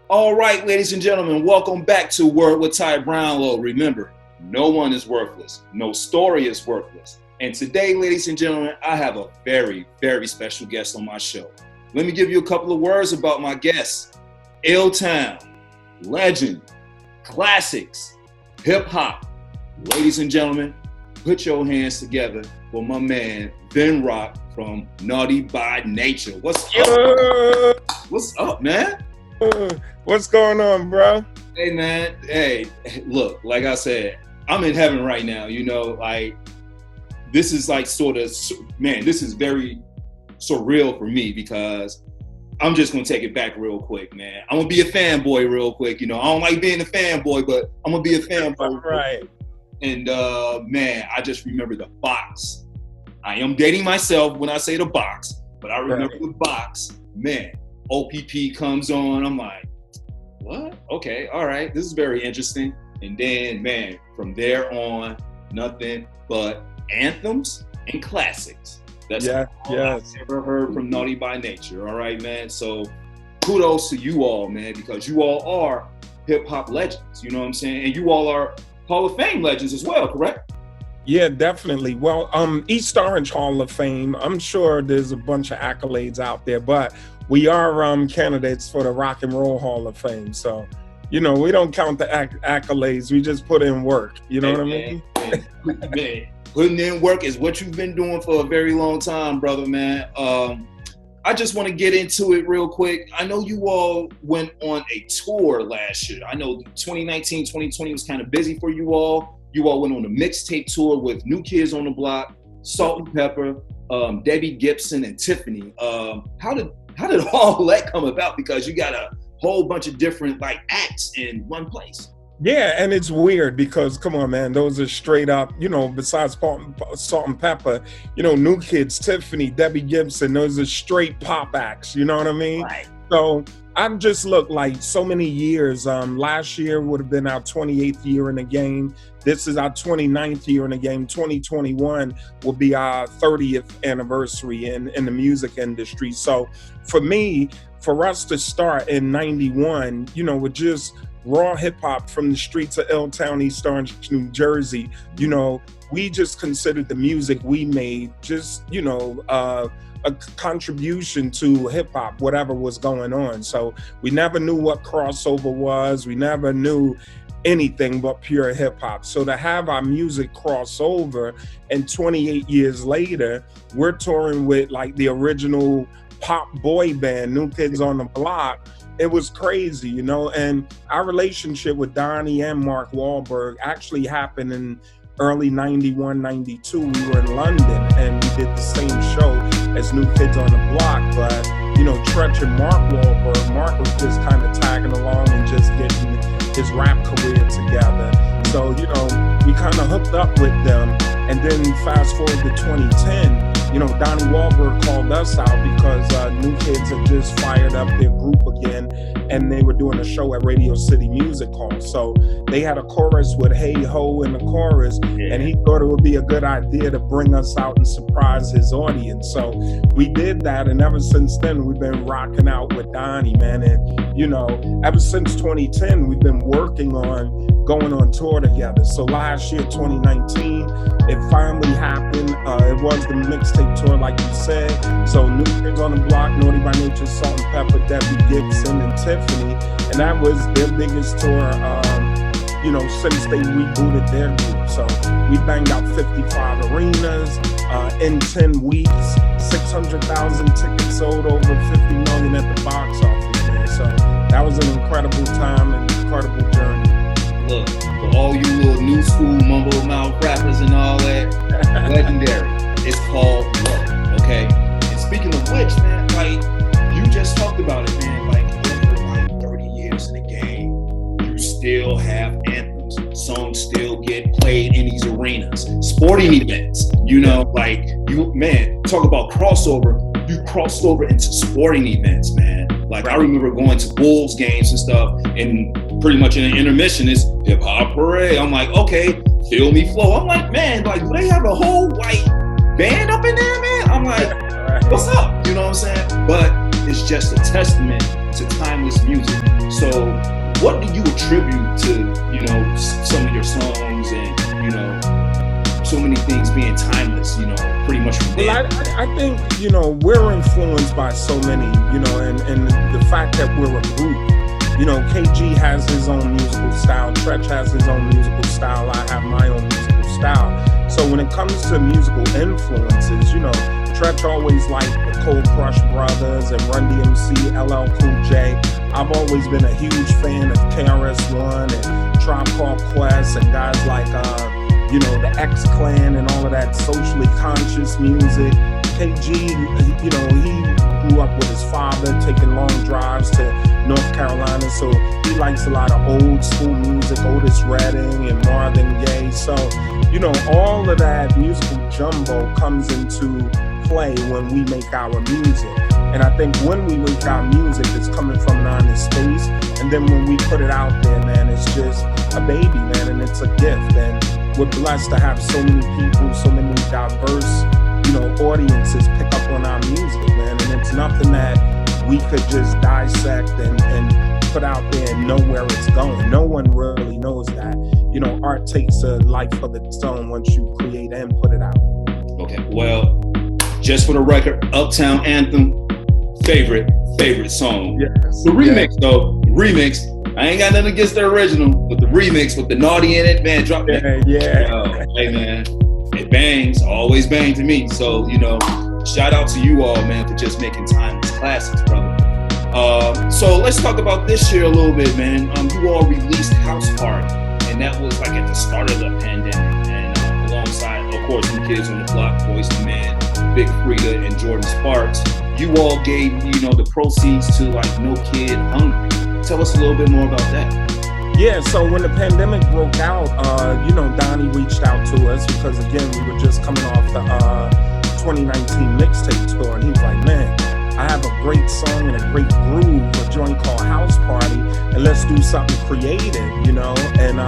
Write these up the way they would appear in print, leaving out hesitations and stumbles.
All right, ladies and gentlemen, welcome back to Word with Ty Brownlow. Remember, no one is worthless. No story is worthless. And today, ladies and gentlemen, I have a very, very special guest on my show. Let me give you a couple of words about my guest. Illtown, legend, classics, hip-hop. Ladies and gentlemen, put your hands together for my man, Vin Rock from Naughty by Nature. What's up? What's up, man? What's going on, bro? Hey, man. Hey, look, like I said, I'm in heaven right now. You know, like, this is like sort of, man, this is very surreal for me because I'm just going to take it back real quick, man. I'm going to be a fanboy real quick. You know, I don't like being a fanboy, but I'm going to be a fanboy. Right. And, man, I just remember the box. I am dating myself when I say the box, but I remember the box. Man, OPP comes on. I'm like, what? Okay, all right. This is very interesting. And then, man, from there on, nothing but anthems and classics. That's all I've ever heard from Naughty by Nature. All right, man. So kudos to you all, man, because you all are hip-hop legends. You know what I'm saying? And you all are Hall of Fame legends as well, correct? Yeah, definitely. Well, East Orange Hall of Fame, I'm sure there's a bunch of accolades out there, but we are candidates for the Rock and Roll Hall of Fame. So, you know, we don't count the accolades. We just put in work. You know what I mean? Man, putting in work is what you've been doing for a very long time, brother, man. I just want to get into it real quick. I know you all went on a tour last year. I know 2019, 2020 was kind of busy for you all. You all went on a mixtape tour with New Kids on the Block, Salt and Pepper, Debbie Gibson and Tiffany. How did all that come about? Because you got a whole bunch of different like acts in one place. Yeah, and it's weird because, come on, man, those are straight up, you know, besides Salt and Pepper, you know, New Kids, Tiffany, Debbie Gibson, those are straight pop acts, you know what I mean? Right. So I've just looked like so many years. Last year would have been our 28th year in the game. This is our 29th year in the game. 2021 will be our 30th anniversary in the music industry. So for me, for us to start in 91, you know, with just raw hip hop from the streets of Illtown, East Orange, New Jersey, you know, we just considered the music we made just, you know, a contribution to hip hop, whatever was going on. So we never knew what crossover was. We never knew anything but pure hip hop. So to have our music cross over, and 28 years later, we're touring with like the original pop boy band, New Kids on the Block. It was crazy, you know, and our relationship with Donnie and Mark Wahlberg actually happened in early 91, 92. We were in London and we did the same show as New Kids on the Block, but, you know, Tretch and Mark Wahlberg, Mark was just kind of tagging along and just getting his rap career together. So, you know, we kind of hooked up with them. And then fast forward to 2010, you know, Donnie Wahlberg called us out because New Kids had just fired up their group again and they were doing a show at Radio City Music Hall. So they had a chorus with Hey Ho in the chorus, and he thought it would be a good idea to bring us out and surprise his audience. So we did that, and ever since then, we've been rocking out with Donnie, man. And, you know, ever since 2010, we've been working on going on tour together. So last year, 2019, it finally happened. It was the mixtape tour, like you said. So New Kids on the Block, Naughty by Nature, Salt and Pepper, Debbie Gibson and Tiffany. And that was their biggest tour, you know, since they rebooted their group. So we banged out 55 arenas in 10 weeks, 600,000 tickets sold, over 50 million at the box office, man. So that was an incredible time and incredible journey. Look, for all you little new school mumble mouth rappers and all that, legendary. It's called Love, okay? And speaking of which, man, like, you just talked about it, man. Like, for like 30 years in the game, you still have anthems. Songs still get played in these arenas. Sporting events, you know, like, you, man, talk about crossover. You crossed over into sporting events, man. Like, I remember going to Bulls games and stuff, and pretty much in an intermission is hip hop parade. I'm like, okay, feel me flow. I'm like, man, like, do they have a whole white band up in there, man? I'm like, what's up? You know what I'm saying? But it's just a testament to timeless music. So what do you attribute to, you know, some of your songs and, you know, so many things being timeless, you know, pretty much from there? Well, I think, you know, we're influenced by so many, you know, and the fact that we're a group. You know, KG has his own musical style, Tretch has his own musical style, I have my own musical style. So when it comes to musical influences, you know, Tretch always liked the Cold Crush Brothers and Run DMC, LL Cool J. I've always been a huge fan of KRS-One and Tribe Called Quest and guys like, you know, the X-Clan and all of that socially conscious music. KG, you know, he grew up with his father, taking long drives to North Carolina, so he likes a lot of old school music, Otis Redding and Marvin Gaye. So, you know, all of that musical jumbo comes into play when we make our music. And I think when we make our music, it's coming from an honest space. And then when we put it out there, man, it's just a baby, man, and it's a gift. And we're blessed to have so many people, so many diverse, you know, audiences pick up on our music, man. And it's nothing that we could just dissect and put out there and know where it's going. No one really knows that. You know, art takes a life of its own once you create and put it out. Okay, well, just for the record, Uptown Anthem, favorite song. Yes. The remix, though, the remix, I ain't got nothing against the original, but the remix with the naughty in it, man, drop that. Yeah. Hey, man, it bangs, always bang to me. So, you know, shout out to you all, man, for just making timeless classics, brother. So let's talk about this year a little bit, man. You all released House Party, and that was like at the start of the pandemic, and alongside, of course, New Kids on the Block, Boyz II Men, Big Frida, and Jordan Sparks. You all gave, you know, the proceeds to like No Kid Hungry. Tell us a little bit more about that. Yeah, so when the pandemic broke out, you know, Donnie reached out to us because, again, we were just coming off the 2019 Mixtape Tour, and he was like, man, I have a great song and a great groove, a joint called House Party, and let's do something creative, you know? And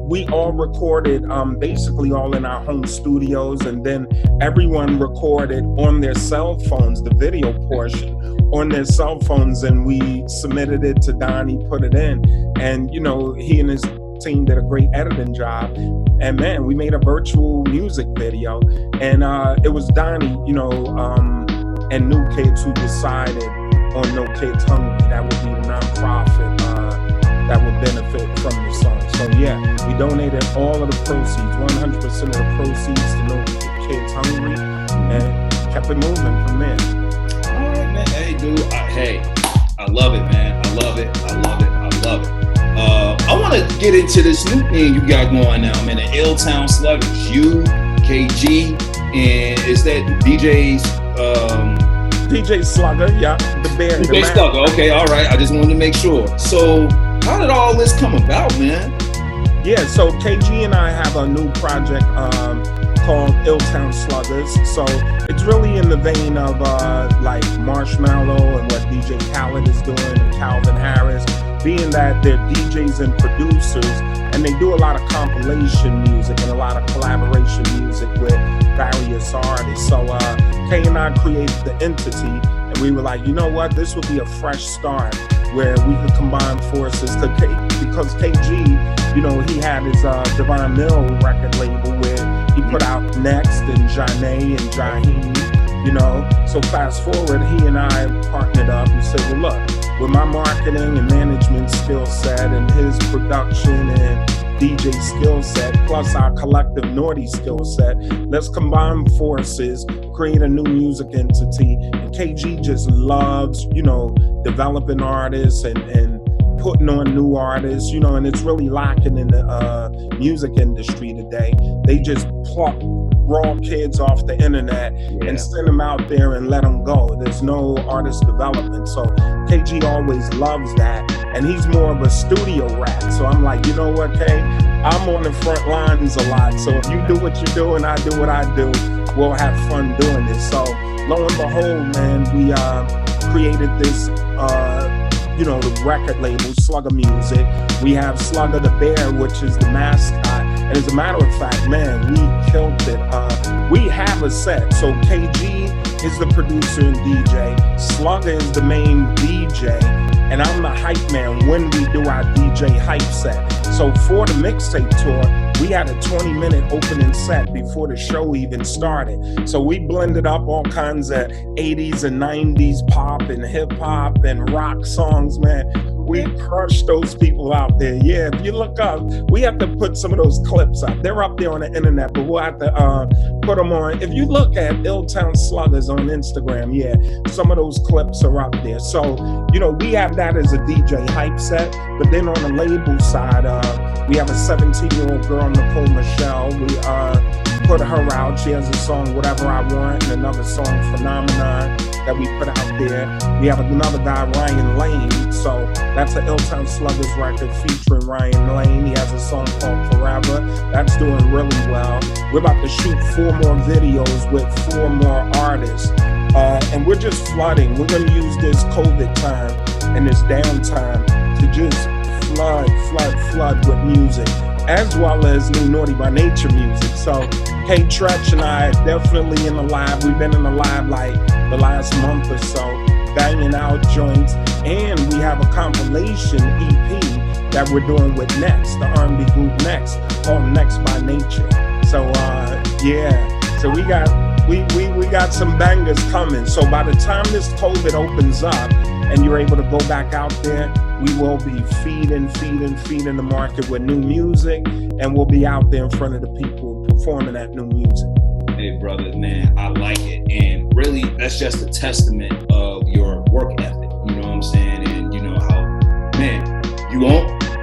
we all recorded basically all in our home studios, and then everyone recorded on their cell phones, the video portion on their cell phones, and we submitted it to Donnie, put it in, and, you know, he and his team did a great editing job. And man, we made a virtual music video, and it was Donnie, you know, and New Kids who decided on No Kids Hungry. That would be the nonprofit that would benefit from the song. So yeah, we donated all of the proceeds, 100% of the proceeds to No Kids Hungry, and kept it moving from there. All right, man. Hey, dude. I love it, man. I love it. I want to get into this new thing you got going now, man. The Illtown Sluggaz. You, KG, and is that DJ's? DJ Slugger, yeah, the bear. DJ Slugger. Okay, all right. I just wanted to make sure. So, how did all this come about, man? Yeah, so KG and I have a new project called Illtown Sluggaz. So it's really in the vein of like Marshmallow and what DJ Khaled is doing and Calvin Harris, being that they're DJs and producers, and they do a lot of compilation music and a lot of collaboration music with various artists. So Kay and I created the entity, and we were like, you know what, this would be a fresh start where we could combine forces, because KG, you know, he had his Divine Mill record label where he put out Next and Janae and Jaheim, you know. So fast forward, he and I partnered up and said, well, look, with my marketing and management skill set and his production and DJ skill set, plus our collective Naughty skill set, let's combine forces, create a new music entity. And KG just loves, you know, developing artists and putting on new artists, you know, and it's really lacking in the music industry today. They just pluck raw kids off the internet and send them out there and let them go. There's no artist development. So KG always loves that. And he's more of a studio rat. So I'm like, you know what, Kay? I'm on the front lines a lot. So if you do what you do and I do what I do, we'll have fun doing this. So lo and behold, man, we created this, you know, the record label, Slugger Music. We have Slugger the Bear, which is the mascot. And as a matter of fact, man, we killed it. We have a set. So KG is the producer and DJ. Slugger is the main DJ, and I'm the hype man when we do our DJ hype set. So for the Mixtape Tour, we had a 20-minute opening set before the show even started. So we blended up all kinds of 80s and 90s pop and hip hop and rock songs, man. We crushed those people out there. Yeah, if you look up, we have to put some of those clips up. They're up there on the internet, but we'll have to put them on. If you look at Illtown Sluggaz on Instagram, yeah, some of those clips are up there. So, we have that as a DJ hype set. But then on the label side, we have a 17-year-old girl, Nicole Michelle. We put her out. She has a song, Whatever I Want, and another song, Phenomenon, that we put out there. We have another guy, Ryan Lane. So that's an Illtown Sluggaz record featuring Ryan Lane. He has a song called Forever. That's doing really well. We're about to shoot 4 more videos with 4 more artists. And we're just flooding. We're going to use this COVID time and this downtime to just flood with music, as well as new Naughty by Nature music. So K Tretch and I are definitely in the lab. We've been in the lab like the last month or so, banging out joints. And we have a compilation EP that we're doing with Next, the R&B group Next, called Next by Nature. So so we got some bangers coming. So by the time this COVID opens up and you're able to go back out there, we will be feeding the market with new music, and we'll be out there in front of the people performing that new music. Hey, brother, man, I like it. And really, that's just a testament of your work ethic. You know what I'm saying? And you know how, man,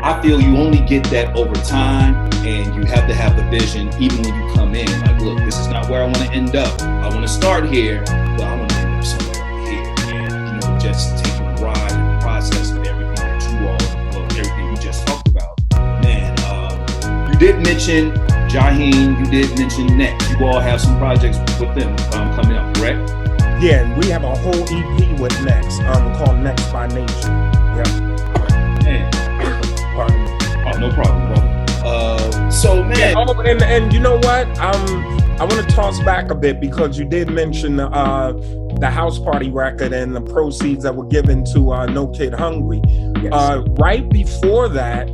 I feel you only get that over time, and you have to have the vision even when you come in. Like, look, this is not where I want to end up. I want to start here, but I want to end up somewhere over here. And, just taking a ride in the process of everything that everything you just talked about. Man, you did mention Jaheim, you did mention Next. You all have some projects with them coming up, correct? Yeah, we have a whole EP with Next, called Next by Nature. Yeah. Man. Pardon me. Oh, no problem, brother. So, man. Yeah, and you know what? I want to toss back a bit because you did mention the House Party record and the proceeds that were given to No Kid Hungry. Yes. Right before that,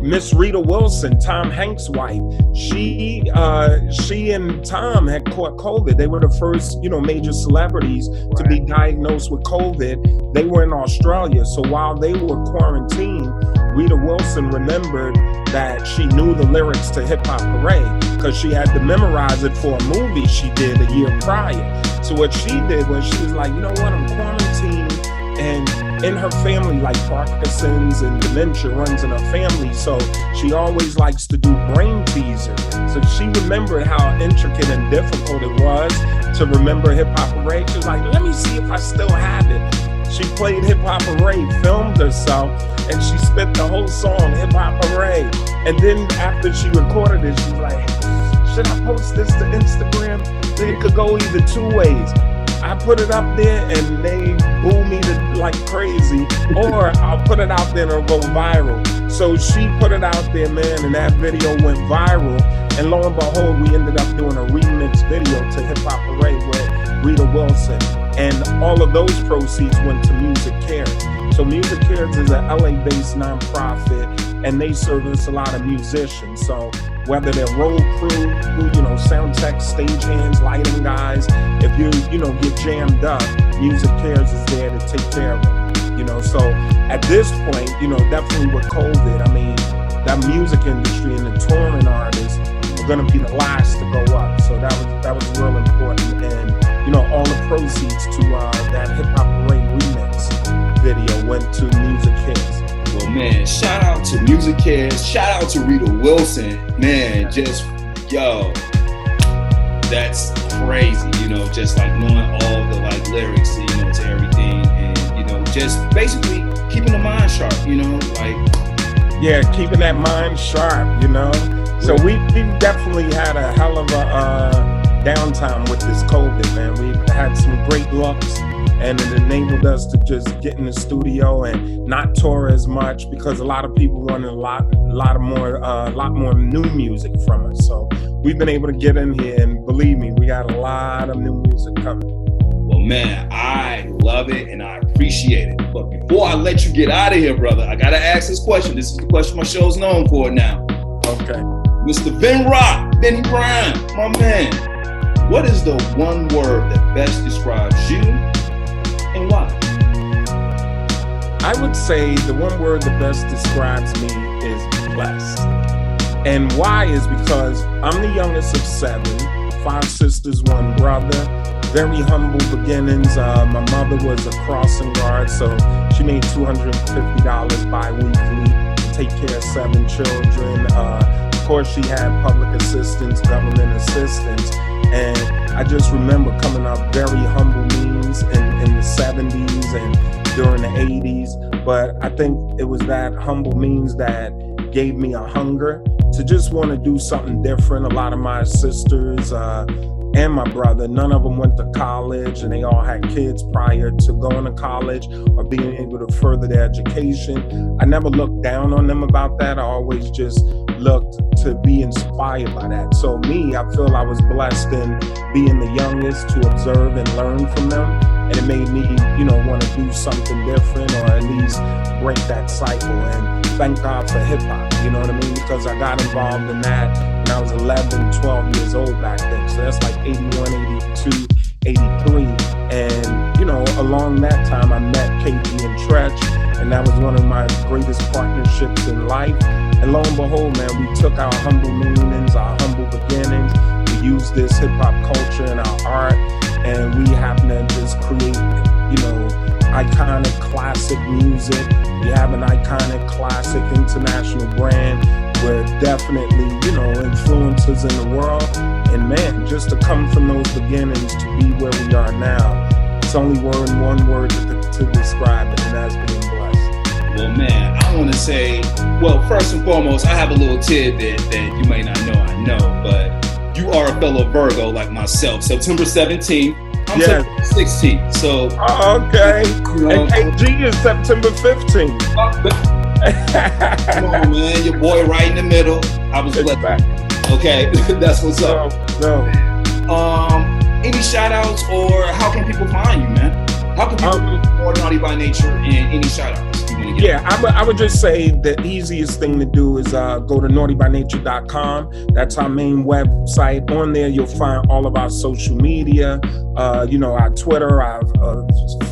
Miss Rita Wilson, Tom Hanks' wife, she and Tom had caught COVID. They were the first, major celebrities to be diagnosed with COVID. They were in Australia. So while they were quarantined, Rita Wilson remembered that she knew the lyrics to Hip Hop Hooray because she had to memorize it for a movie she did a year prior. So what she did was she was like, you know what, I'm quarantined, and in her family, like Parkinson's and dementia runs in her family, so she always likes to do brain teasers. So she remembered how intricate and difficult it was to remember Hip Hop Hooray. She was like, let me see if I still have it. She played Hip Hop Hooray, filmed herself, and she spit the whole song, Hip Hop Hooray. And then after she recorded it, she was like, should I post this to Instagram? It could go either 2 ways. I put it up there and they boo me like crazy, or I'll put it out there and it'll go viral. So she put it out there, man, and that video went viral. And lo and behold, we ended up doing a remix video to Hip Hop Hooray with Rita Wilson. And all of those proceeds went to Music Cares. So Music Cares is an LA-based nonprofit, and they service a lot of musicians. So whether they're road crew, sound techs, stagehands, lighting guys, if you get jammed up, Music Cares is there to take care of them. So at this point, definitely with COVID, I mean, that music industry and the touring artists are going to be the last to go up. So that was real important. And all the proceeds to that Hip Hop Hooray remix video went to Music Cares. Well, man, shout out to Music Cares. Shout out to Rita Wilson. Man, that's crazy, just like knowing all the lyrics, to everything, and just basically keeping the mind sharp, Yeah, keeping that mind sharp, So we definitely had a hell of a downtime with this COVID, man. We had some great looks, and it enabled us to just get in the studio and not tour as much because a lot of people wanted a lot more new music from us. So we've been able to get in here, and believe me, we got a lot of new music coming. Well, man, I love it and I appreciate it. But before I let you get out of here, brother, I gotta ask this question. This is the question my show's known for now. Okay. Mr. Vin Rock, Vinnie Brown, my man. What is the one word that best describes you and why? I would say the one word that best describes me is blessed. And why is because I'm the youngest of 7, 5 sisters, 1 brother. Very humble beginnings. My mother was a crossing guard, so she made $250 bi-weekly to take care of 7 children. Of course, she had public assistance, government assistance. And I just remember coming up very humble means in the 70s and during the 80s. But I think it was that humble means that gave me a hunger to just want to do something different. A lot of my sisters and my brother, none of them went to college, and they all had kids prior to going to college or being able to further their education. I never looked down on them about that. I always just looked to be inspired by that. So me, I feel I was blessed in being the youngest to observe and learn from them. And it made me, want to do something different or at least break that cycle. And thank God for hip hop, you know what I mean? Because I got involved in that when I was 11, 12 years old back then. So that's like 81, 82, 83. And, along that time, I met KP and Tretch, and that was one of my greatest partnerships in life. And lo and behold, man, we took our humble meanings, our humble beginnings. We used this hip hop culture and our art, and we happen to just create, iconic classic music. We have an iconic classic international brand. We're definitely, influencers in the world. And man, just to come from those beginnings to be where we are now, it's only one word to describe it, and that's being blessed. Well, man, I want to say, first and foremost, I have a little tidbit that you may not know I know, but you are a fellow Virgo like myself. September 17th. I'm September 16th, so... Oh, okay. And KG is September 15th. Come on, man. Your boy right in the middle. I was blessed. Okay, that's what's up. No. Any shout-outs or how can people find you, man? How can people support Naughty by Nature and any shout-outs? I would just say the easiest thing to do is go to naughtybynature.com. That's our main website. On there, you'll find all of our social media, our Twitter, our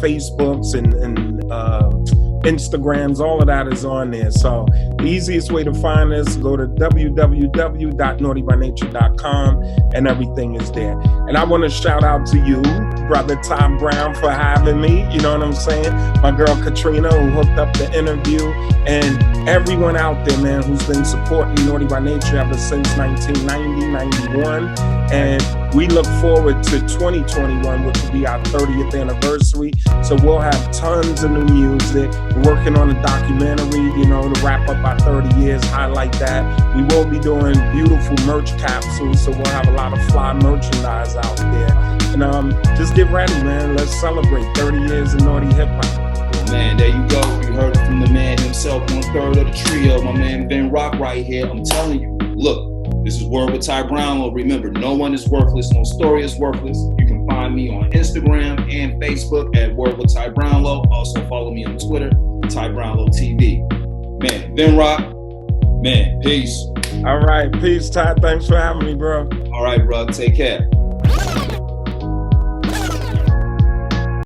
Facebooks, and Instagrams. All of that is on there. So the easiest way to find us, go to www.naughtybynature.com, and everything is there. And I want to shout out to you, brother Ty Brown, for having me. You know what I'm saying? My girl Katrina, who hooked up the interview, and everyone out there, man, who's been supporting Naughty by Nature ever since 1990, 91. And we look forward to 2021, which will be our 30th anniversary. So we'll have tons of new music. We're working on a documentary, to wrap up our 30 years, highlight that. We will be doing beautiful merch capsules, so we'll have a lot of fly merchandise out there. And just get ready, man. Let's celebrate 30 years of Naughty Hip Hop. Well, man, there you go. You heard it from the man himself, 1/3 of the trio, my man Vin Rock right here. I'm telling you, look, this is Word with Ty Brownlow. Remember, no one is worthless, no story is worthless. You can find me on Instagram and Facebook at Word with Ty Brownlow. Also follow me on Twitter, Ty Brownlow TV. Man, Vin Rock, man, peace. All right, peace, Ty. Thanks for having me, bro. All right, bro. Take care.